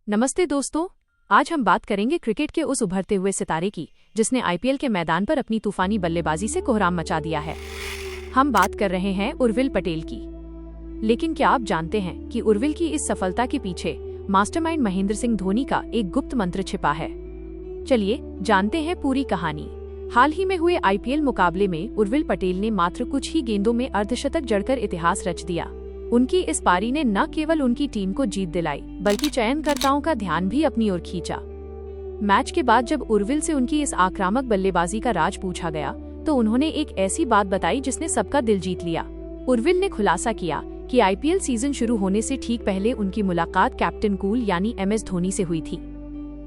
नमस्ते दोस्तों, आज हम बात करेंगे क्रिकेट के उस उभरते हुए सितारे की जिसने आईपीएल के मैदान पर अपनी तूफानी बल्लेबाजी से कोहराम मचा दिया है। हम बात कर रहे हैं उर्विल पटेल की। लेकिन क्या आप जानते हैं कि उर्विल की इस सफलता के पीछे मास्टरमाइंड महेंद्र सिंह धोनी का एक गुप्त मंत्र छिपा है। चलिए जानते हैं पूरी कहानी। हाल ही में हुए आईपीएल मुकाबले में उर्विल पटेल ने मात्र कुछ ही गेंदों में अर्धशतक जड़कर इतिहास रच दिया। उनकी इस पारी ने न केवल उनकी टीम को जीत दिलाई बल्कि चयनकर्ताओं का ध्यान भी अपनी ओर खींचा। मैच के बाद जब उर्विल से उनकी इस आक्रामक बल्लेबाजी का राज पूछा गया तो उन्होंने एक ऐसी बात बताई जिसने सबका दिल जीत लिया। उर्विल ने खुलासा किया कि आईपीएल सीजन शुरू होने से ठीक पहले उनकी मुलाकात कैप्टन कूल यानी MS धोनी से हुई थी।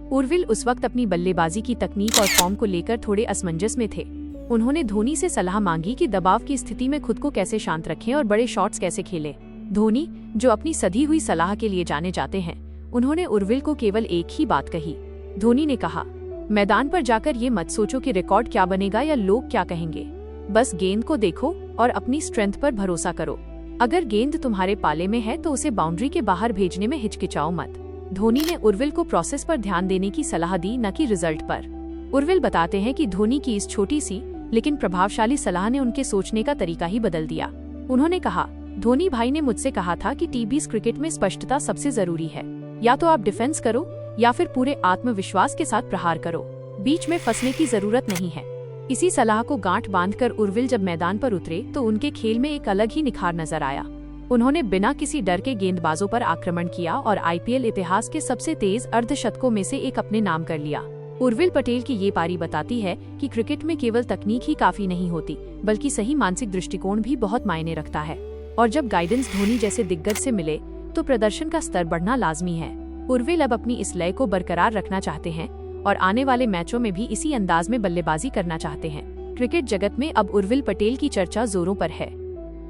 उर्विल उस वक्त अपनी बल्लेबाजी की तकनीक और फॉर्म को लेकर थोड़े असमंजस में थे। उन्होंने धोनी से सलाह मांगी कि दबाव की स्थिति में खुद को कैसे शांत रखें और बड़े शॉट्स कैसे खेलें। धोनी, जो अपनी सधी हुई सलाह के लिए जाने जाते हैं, उन्होंने उर्विल को केवल एक ही बात कही। धोनी ने कहा, मैदान पर जाकर ये मत सोचो कि रिकॉर्ड क्या बनेगा या लोग क्या कहेंगे। बस गेंद को देखो और अपनी स्ट्रेंथ पर भरोसा करो। अगर गेंद तुम्हारे पाले में है तो उसे बाउंड्री के बाहर भेजने में हिचकिचाओ मत। धोनी ने उर्विल को प्रोसेस पर ध्यान देने की सलाह दी, न कि रिजल्ट पर। उर्विल बताते हैं कि धोनी की इस छोटी सी लेकिन प्रभावशाली सलाह ने उनके सोचने का तरीका ही बदल दिया। उन्होंने कहा, धोनी भाई ने मुझसे कहा था कि टी20 क्रिकेट में स्पष्टता सबसे जरूरी है। या तो आप डिफेंस करो या फिर पूरे आत्मविश्वास के साथ प्रहार करो। बीच में फंसने की जरूरत नहीं है। इसी सलाह को गांठ बांधकर उर्विल जब मैदान पर उतरे तो उनके खेल में एक अलग ही निखार नजर आया। उन्होंने बिना किसी डर के गेंदबाजों पर आक्रमण किया और आईपीएल इतिहास के सबसे तेज अर्धशतकों में से एक अपने नाम कर लिया। उर्विल पटेल की ये पारी बताती है कि क्रिकेट में केवल तकनीक ही काफी नहीं होती, बल्कि सही मानसिक दृष्टिकोण भी बहुत मायने रखता है। और जब गाइडेंस धोनी जैसे दिग्गज से मिले तो प्रदर्शन का स्तर बढ़ना लाजमी है। उर्विल अब अपनी इस लय को बरकरार रखना चाहते हैं और आने वाले मैचों में भी इसी अंदाज में बल्लेबाजी करना चाहते हैं। क्रिकेट जगत में अब उर्विल पटेल की चर्चा जोरों पर है।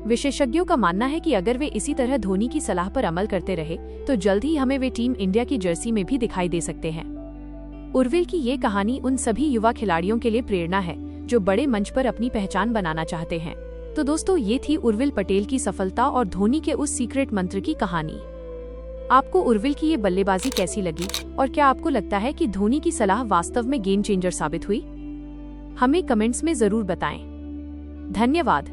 विशेषज्ञों का मानना है कि अगर वे इसी तरह धोनी की सलाह पर अमल करते रहे तो जल्द ही हमें वे टीम इंडिया की जर्सी में भी दिखाई दे सकते हैं। उर्विल की ये कहानी उन सभी युवा खिलाड़ियों के लिए प्रेरणा है जो बड़े मंच पर अपनी पहचान बनाना चाहते हैं। तो दोस्तों, ये थी उर्विल पटेल की सफलता और धोनी के उस सीक्रेट मंत्र की कहानी। आपको उर्विल की ये बल्लेबाजी कैसी लगी और क्या आपको लगता है कि धोनी की सलाह वास्तव में गेम चेंजर साबित हुई? हमें कमेंट्स में जरूर बताएं। धन्यवाद।